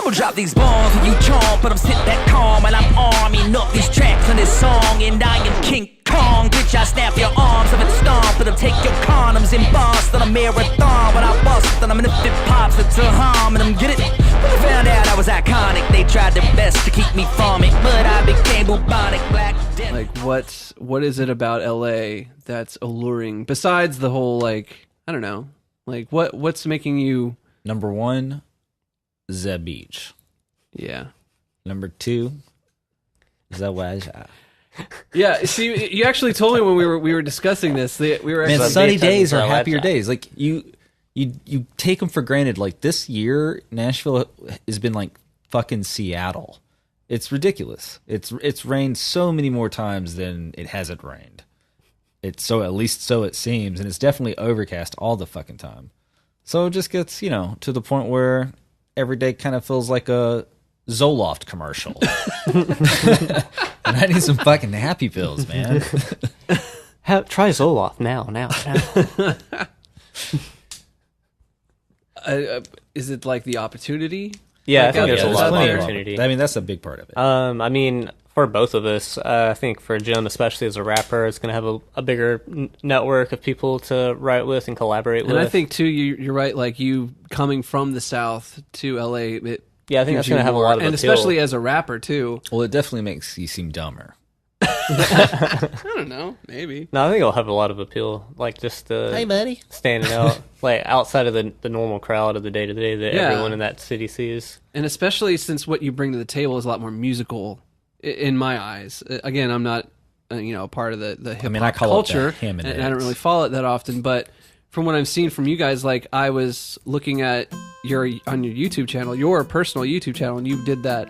I'ma drop these bombs when you chomp, but I'm sit back calm and I'm arming up these tracks on this song, and I am King Kong. Bitch, I snap your arms, I'm at the stomp, but I'll take your condoms in Boston, a marathon. When I bust, and I'm in the fit pops, it's a harm, and I'm get it. When they found out I was iconic, they tried their best to keep me from it, but I became bubonic black. Like, what is it about LA that's alluring? Besides the whole, like, I don't know, like what's making you... Number one, the beach. Yeah. Number two, the weather. Yeah, see, you actually told me when we were discussing this. We were Man, actually, sunny days are happier days. Like you take them for granted. Like this year, Nashville has been like fucking Seattle. It's ridiculous. It's rained so many more times than it hasn't rained. At least so it seems, and it's definitely overcast all the fucking time. So it just gets, to the point where every day kind of feels like a Zoloft commercial. And I need some fucking happy pills, man. Try Zoloft now. Is it like the opportunity? Yeah, Like, I think there's a lot of plenty opportunity. I mean, that's a big part of it. I mean, for both of us, I think for Jim, especially as a rapper, it's going to have a bigger network of people to write with and collaborate with. And I think, too, you're right, like you coming from the South to LA, I think that's going to have a lot of and appeal. especially as a rapper, too. Well, it definitely makes you seem dumber. I don't know, maybe. No, I think it'll have a lot of appeal, like just Hey, buddy. standing out, like outside of the normal crowd of the day-to-day that everyone in that city sees. And especially since what you bring to the table is a lot more musical, in my eyes. Again, I'm not, a part of the hip hop culture, ham and I don't really follow it that often. But from what I've seen from you guys, like I was looking at on your YouTube channel, your personal YouTube channel, and you did that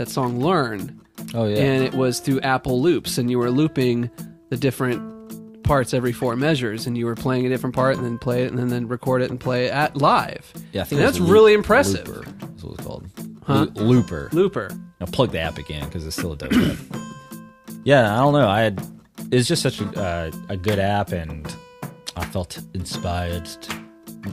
song "Learn." Oh yeah, And it was through Apple Loops, and you were looping the different parts every 4 measures, and you were playing a different part, and then play it, and then record it and play it live. yeah. I think And that's really impressive. Looper, that's what it's called. Huh? Looper. Now plug the app again because it's still a dope app. Yeah, I don't know. It's just such a good app, and I felt inspired.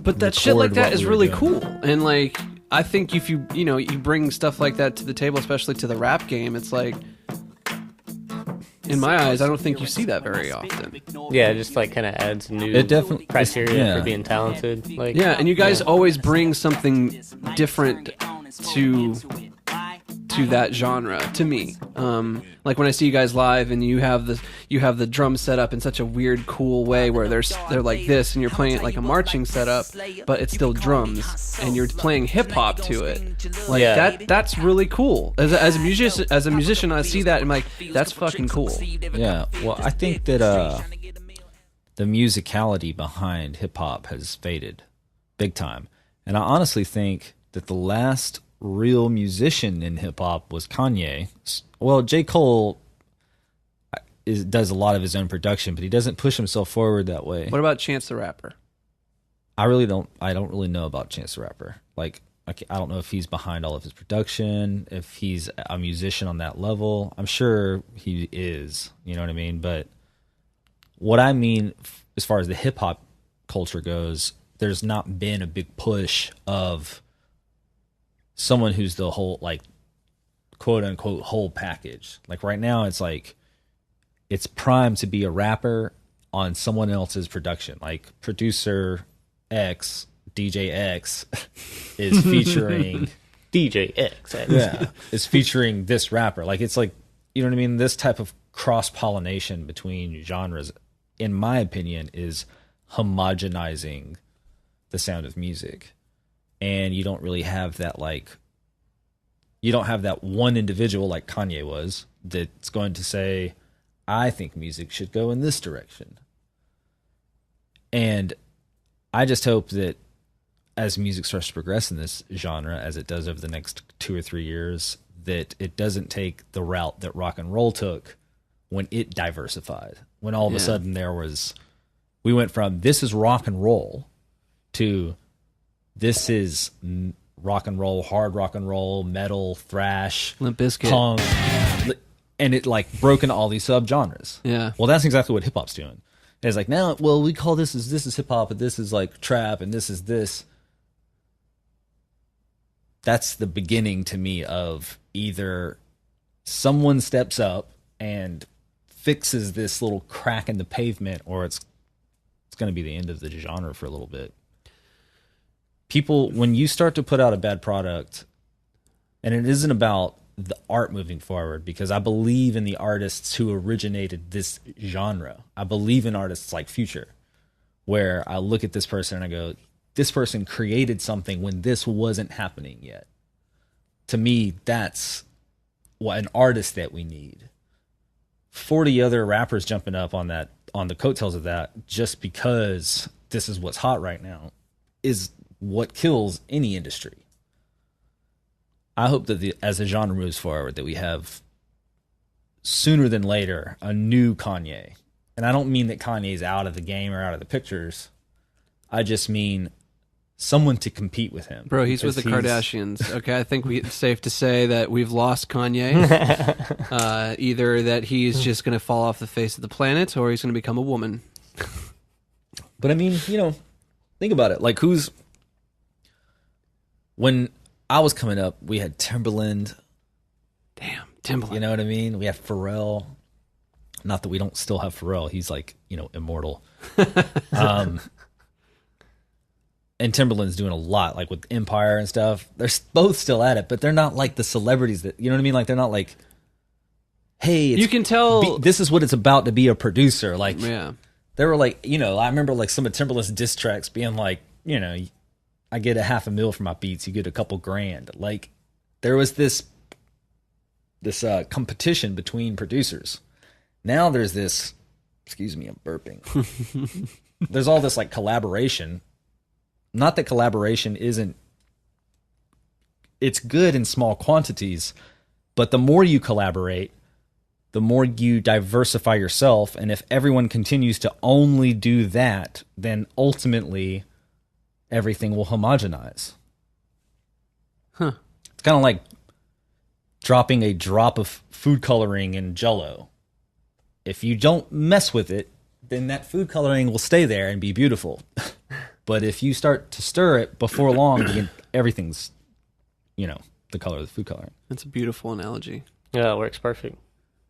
But that shit like that is really doing. cool, and like I think if you bring stuff like that to the table, especially to the rap game, it's like, in my eyes, I don't think you see that very often. Yeah, it just like kind of adds new criteria for being talented. Like, yeah, and you guys always bring something different to that genre to me. Like when I see you guys live and you have the drum set up in such a weird, cool way where they're like this, and you're playing it like a marching setup, but it's still drums, and you're playing hip hop to it. Like that's really cool. As a musician, I see that and I'm like, that's fucking cool. Yeah, well, I think that the musicality behind hip hop has faded big time, and I honestly think that the last real musician in hip hop was Kanye. Well, J. Cole does a lot of his own production, but he doesn't push himself forward that way. What about Chance the Rapper? I don't really know about Chance the Rapper. Like, I don't know if he's behind all of his production, if he's a musician on that level. I'm sure he is, you know what I mean? But what I mean, as far as the hip hop culture goes, there's not been a big push of someone who's the whole, like, quote unquote whole package. Like right now it's like it's primed to be a rapper on someone else's production. Like producer X, DJ X is featuring DJ X. Yeah, is featuring this rapper. Like it's like, you know what I mean? This type of cross-pollination between genres, in my opinion, is homogenizing the sound of music. And you don't really have that, like, you don't have that one individual like Kanye was that's going to say, I think music should go in this direction. And I just hope that as music starts to progress in this genre, as it does over the next 2 or 3 years, that it doesn't take the route that rock and roll took when it diversified. When all of a sudden we went from this is rock and roll to this is rock and roll, hard rock and roll, metal, thrash, Limp Bizkit, punk, and it like broke into all these subgenres. Yeah. Well, that's exactly what hip hop's doing. And it's like, now, well, we call this is hip hop, but this is like trap, and this is this. that's the beginning to me of either someone steps up and fixes this little crack in the pavement, or it's going to be the end of the genre for a little bit. People, when you start to put out a bad product, and it isn't about the art moving forward, because I believe in the artists who originated this genre. I believe in artists like Future, where I look at this person and I go, this person created something when this wasn't happening yet. To me, that's what an artist that we need. 40 other rappers jumping up on that, on the coattails of that, just because this is what's hot right now, is what kills any industry. I hope that as the genre moves forward, that we have sooner than later a new Kanye. And I don't mean that Kanye's out of the game or out of the pictures. I just mean someone to compete with him. Bro, he's with the Kardashians. Okay, I think it's safe to say that we've lost Kanye. Either that he's just going to fall off the face of the planet, or he's going to become a woman. But I mean, you know, think about it. Like, when I was coming up, we had Timberland. Damn, Timberland. You know what I mean? We have Pharrell. Not that we don't still have Pharrell. He's like, you know, immortal. And Timberland's doing a lot, like with Empire and stuff. They're both still at it, but they're not like the celebrities that, you know what I mean? Like, they're not like, hey, you can tell this is what it's about to be a producer. Like, yeah, they were like, you know, I remember like some of Timberland's diss tracks being like, you know, I get $500,000 for my beats, you get a couple grand. Like, there was this competition between producers. Now there's this, excuse me, I'm burping. There's all this like collaboration. Not that collaboration isn't, it's good in small quantities, but the more you collaborate, the more you diversify yourself. And if everyone continues to only do that, then ultimately everything will homogenize. Huh. It's kind of like dropping a drop of food coloring in Jell-O. If you don't mess with it, then that food coloring will stay there and be beautiful. But if you start to stir it before long, everything's, you know, the color of the food coloring. That's a beautiful analogy. Yeah, it works perfect.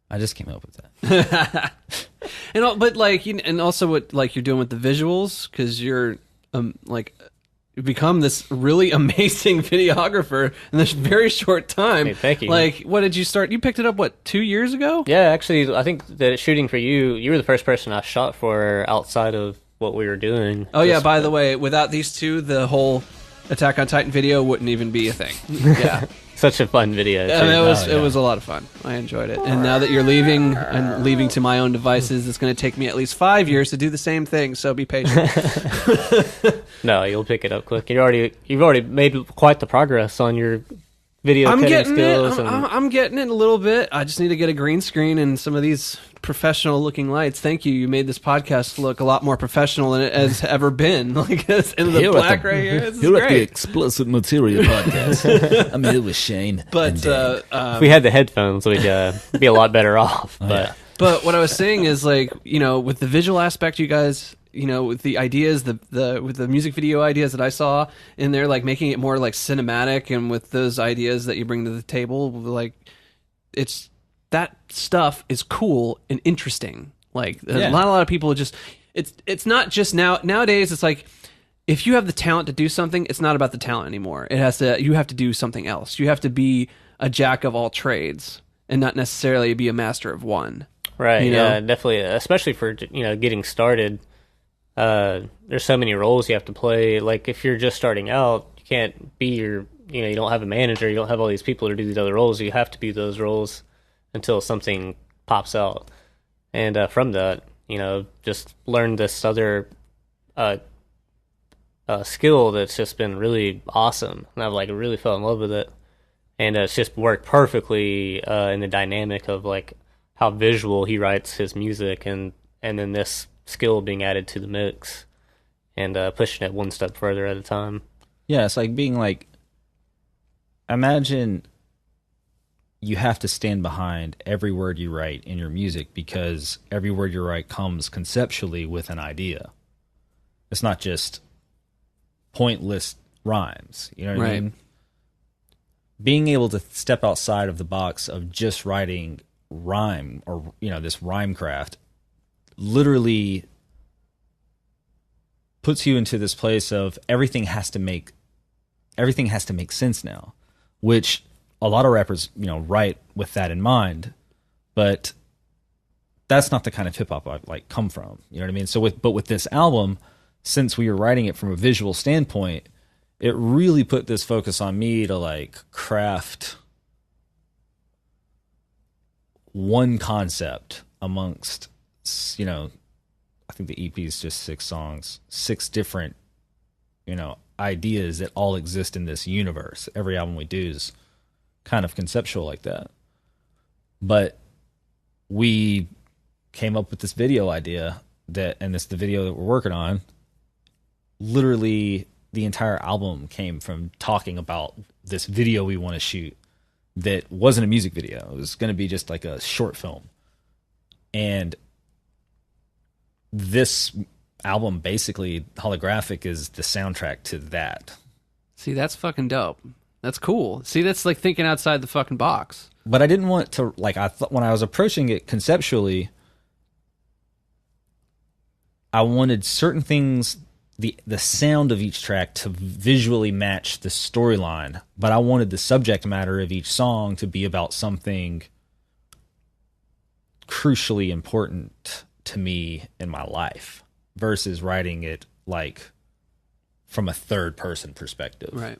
I just came up with that. But like, and also what like you're doing with the visuals, because you're like, you've become this really amazing videographer in this very short time. Hey, thank you. Like, what did you start? You picked it up, what, 2 years ago? Yeah, actually, I think that shooting for you, you were the first person I shot for outside of what we were doing. Oh, yeah, by the way, without these two, the whole Attack on Titan video wouldn't even be a thing. Yeah. Such a fun video, too. It was a lot of fun. I enjoyed it. And now that you're leaving, and leaving to my own devices, it's going to take me at least 5 years to do the same thing, so be patient. No, you'll pick it up quick. You've already made quite the progress on your video cutting skills. I'm getting it a little bit. I just need to get a green screen and some of these professional looking lights. Thank you. You made this podcast look a lot more professional than it has ever been. Like, it's in the black right here. This is You're at the great. Explicit Material Podcast. I'm here with Shane. But if we had the headphones, we'd be a lot better off. But what I was saying is, like, you know, with the visual aspect, you guys, you know, with the ideas, with the music video ideas that I saw in there, like making it more like cinematic, and with those ideas that you bring to the table, like, it's, that stuff is cool and interesting. Like, not a lot of people just, it's not just nowadays, it's like, if you have the talent to do something, it's not about the talent anymore. You have to do something else. You have to be a jack of all trades and not necessarily be a master of one. Right. You know? Yeah, definitely. Especially for, you know, getting started. There's so many roles you have to play. Like, if you're just starting out, you can't be you don't have a manager, you don't have all these people to do these other roles. You have to be those roles until something pops out. And from that, you know, just learn this other skill that's just been really awesome. And I've, like, really fell in love with it. And it's just worked perfectly in the dynamic of, like, how visual he writes his music, and then this skill being added to the mix, and pushing it one step further at a time. Yeah, it's like being like, imagine you have to stand behind every word you write in your music, because every word you write comes conceptually with an idea. It's not just pointless rhymes. You know what I mean? being able to step outside of the box of just writing rhyme or, you know, this rhyme craft literally puts you into this place of everything has to make sense now, which a lot of rappers, you know, write with that in mind, but that's not the kind of hip hop I like come from. You know what I mean? So with this album, since we were writing it from a visual standpoint, it really put this focus on me to like craft one concept amongst, you know, I think the EP is just 6 songs, 6 different, you know, ideas that all exist in this universe. Every album we do is kind of conceptual like that. But we came up with this video idea and the video that we're working on. Literally, the entire album came from talking about this video we want to shoot that wasn't a music video. It was going to be just like a short film. And this album, basically, Holographic, is the soundtrack to that. See, that's fucking dope. That's cool. See, that's like thinking outside the fucking box. But I didn't want to, like, when I was approaching it conceptually, I wanted certain things, the sound of each track to visually match the storyline, but I wanted the subject matter of each song to be about something crucially important to me in my life versus writing it like from a third person perspective. Right.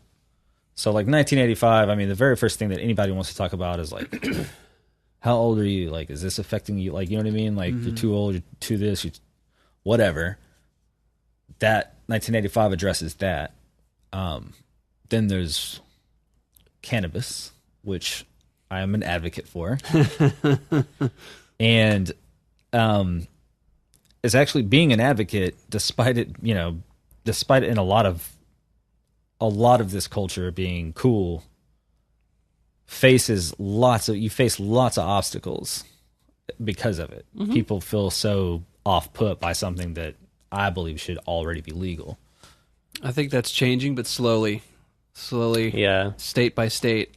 So like 1985, I mean, the very first thing that anybody wants to talk about is like, how old are you? Like, is this affecting you? Like, you know what I mean? Like, you're too old, you're too this, whatever. That 1985 addresses that. Then there's cannabis, which I am an advocate for. And is actually being an advocate, despite it in a lot of this culture being cool, you face lots of obstacles because of it. People feel so off put by something that I believe should already be legal. I think that's changing, but slowly, Yeah. state by state.